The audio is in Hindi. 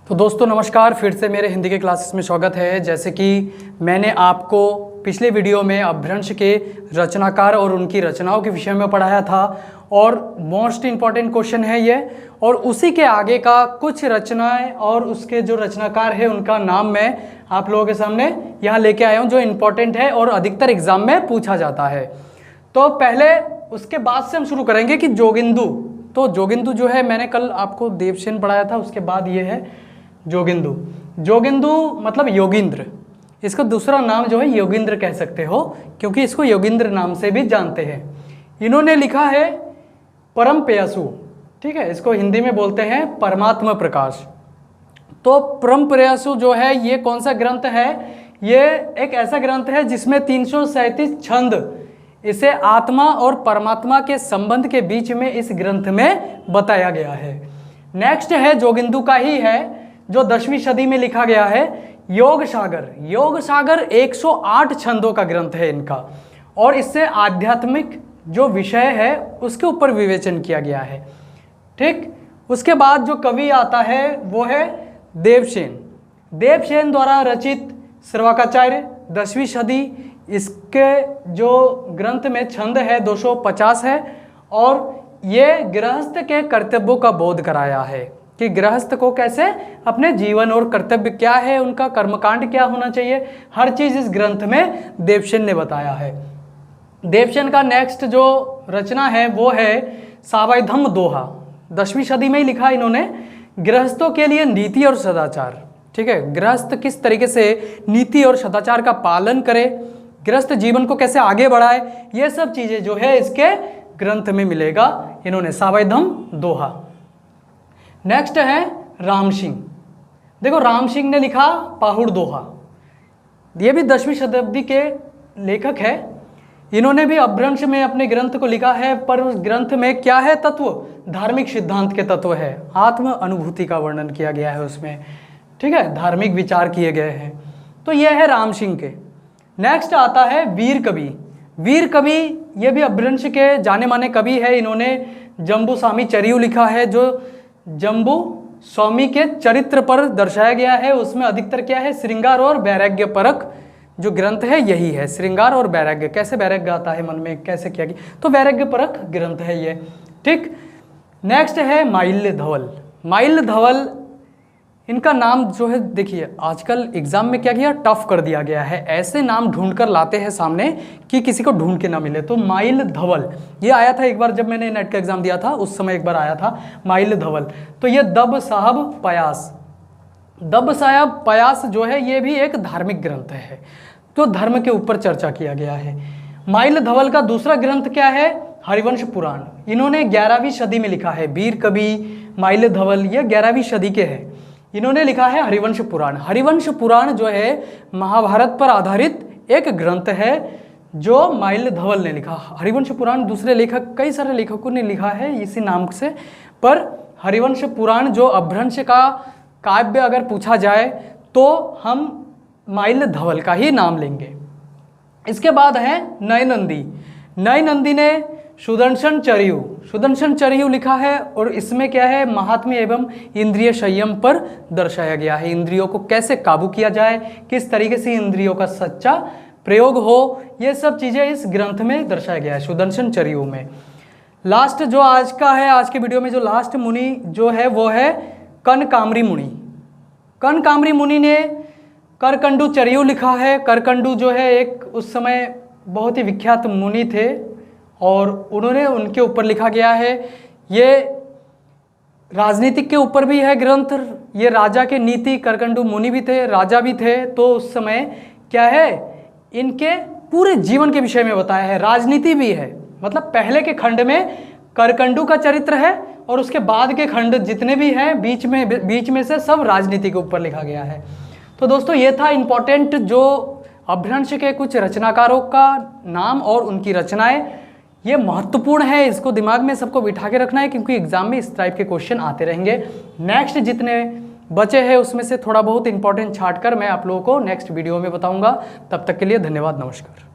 तो दोस्तों नमस्कार, फिर से मेरे हिंदी के क्लासेस में स्वागत है। जैसे कि मैंने आपको पिछले वीडियो में अपभ्रंश के रचनाकार और उनकी रचनाओं के विषय में पढ़ाया था और मोस्ट इम्पॉर्टेंट क्वेश्चन है ये, और उसी के आगे का कुछ रचनाएं और उसके जो रचनाकार है उनका नाम मैं आप लोगों के सामने यहाँ लेके आया हूँ, जो इम्पॉर्टेंट है और अधिकतर एग्जाम में पूछा जाता है। तो पहले उसके बाद से हम शुरू करेंगे कि जोगिंदु। तो जोगिंदु जो है, मैंने कल आपको देवसेन पढ़ाया था, उसके बाद ये है जोगिंदु। जोगिंदु मतलब योगिंद्र, इसका दूसरा नाम जो है योगिंद्र कह सकते हो, क्योंकि इसको योगिंद्र नाम से भी जानते हैं। इन्होंने लिखा है परम प्रेयसु, ठीक है, इसको हिंदी में बोलते हैं परमात्मा प्रकाश। तो परम प्रेयसु जो है ये कौन सा ग्रंथ है? ये एक ऐसा ग्रंथ है जिसमें 337 छंद, इसे आत्मा और परमात्मा के संबंध के बीच में इस ग्रंथ में बताया गया है। नेक्स्ट है जोगिंदु का ही है, जो 10वीं सदी में लिखा गया है, योग सागर। योग सागर 108 छंदों का ग्रंथ है इनका, और इससे आध्यात्मिक जो विषय है उसके ऊपर विवेचन किया गया है। ठीक, उसके बाद जो कवि आता है वो है देवसेन। देवसेन द्वारा रचित श्रवकाचार्य 10वीं सदी, इसके जो ग्रंथ में छंद है 250 है, और ये गृहस्थ के कर्तव्यों का बोध कराया है कि गृहस्थ को कैसे अपने जीवन और कर्तव्य क्या है, उनका कर्मकांड क्या होना चाहिए, हर चीज इस ग्रंथ में देवसेन ने बताया है। देवसेन का नेक्स्ट जो रचना है वो है सावैधम दोहा। 10वीं सदी में ही लिखा इन्होंने, गृहस्थों के लिए नीति और सदाचार। ठीक है, गृहस्थ किस तरीके से नीति और सदाचार का पालन करे, गृहस्थ जीवन को कैसे आगे बढ़ाए, ये सब चीजें जो है इसके ग्रंथ में मिलेगा। इन्होंने सावैधम दोहा। नेक्स्ट है राम सिंह। देखो, राम सिंह ने लिखा पाहुड़ दोहा। ये भी 10वीं शताब्दी के लेखक है। इन्होंने भी अपभ्रंश में अपने ग्रंथ को लिखा है, पर उस ग्रंथ में क्या है तत्व? धार्मिक सिद्धांत के तत्व है, आत्म अनुभूति का वर्णन किया गया है उसमें। ठीक है, धार्मिक विचार किए गए हैं। तो ये है राम सिंह के। नेक्स्ट आता है वीर कवि। वीर कवि ये भी अपभ्रंश के जाने माने कवि है। इन्होंने जम्बू स्वामी चरियु लिखा है, जो जम्बू स्वामी के चरित्र पर दर्शाया गया है। उसमें अधिकतर क्या है? श्रृंगार और वैराग्य परक जो ग्रंथ है यही है। श्रृंगार और वैराग्य, कैसे वैराग्य आता है मन में, कैसे किया गया, तो वैराग्य परक ग्रंथ है ये। ठीक, नेक्स्ट है माल्य धवल। माल्य धवल, इनका नाम जो है, देखिए आजकल एग्जाम में क्या किया, टफ कर दिया गया है। ऐसे नाम ढूंढ कर लाते हैं सामने कि किसी को ढूंढ के ना मिले। तो माल्य धवल ये आया था एक बार, जब मैंने नेट का एग्जाम दिया था उस समय एक बार आया था माल्य धवल। तो ये दब साहब पयास, दब साहब पयास जो है ये भी एक धार्मिक ग्रंथ है, तो धर्म के ऊपर चर्चा किया गया है। माल्य धवल का दूसरा ग्रंथ क्या है? हरिवंश पुराण। इन्होंने 11वीं सदी में लिखा है। वीर कवि माल्य धवल ये 11वीं सदी के हैं। इन्होंने लिखा है हरिवंश पुराण। हरिवंश पुराण जो है महाभारत पर आधारित एक ग्रंथ है जो माल्य धवल ने लिखा। हरिवंश पुराण दूसरे लेखक, कई सारे लेखकों ने लिखा है इसी नाम से, पर हरिवंश पुराण जो अपभ्रंश का काव्य अगर पूछा जाए तो हम माल्य धवल का ही नाम लेंगे। इसके बाद है नयनंदी। नयनंदी ने सुदर्शन चरियु, सुदर्शन चरियु लिखा है, और इसमें क्या है? महात्म्य एवं इंद्रिय संयम पर दर्शाया गया है। इंद्रियों को कैसे काबू किया जाए, किस तरीके से इंद्रियों का सच्चा प्रयोग हो, ये सब चीजें इस ग्रंथ में दर्शाया गया है सुदर्शन चरियु में। लास्ट जो आज का है, आज के वीडियो में जो लास्ट मुनि जो है वो है कनकाम्बरी मुनि। कनकाम्बरी मुनि ने करकंडू चरियु लिखा है। करकंडू जो है एक उस समय बहुत ही विख्यात मुनि थे, और उन्होंने, उनके ऊपर लिखा गया है। ये राजनीतिक के ऊपर भी है ग्रंथ। ये राजा के नीति, करकंडू मुनि भी थे, राजा भी थे, तो उस समय क्या है, इनके पूरे जीवन के विषय में बताया है। राजनीति भी है, मतलब पहले के खंड में करकंडू का चरित्र है, और उसके बाद के खंड जितने भी हैं बीच में से सब राजनीति के ऊपर लिखा गया है। तो दोस्तों ये था इम्पोर्टेंट जो अपभ्रंश के कुछ रचनाकारों का नाम और उनकी रचनाएं। ये महत्वपूर्ण है, इसको दिमाग में सबको बिठा के रखना है, क्योंकि एग्जाम में इस टाइप के क्वेश्चन आते रहेंगे। नेक्स्ट जितने बचे हैं उसमें से थोड़ा बहुत इंपॉर्टेंट छांट कर मैं आप लोगों को नेक्स्ट वीडियो में बताऊंगा। तब तक के लिए धन्यवाद, नमस्कार।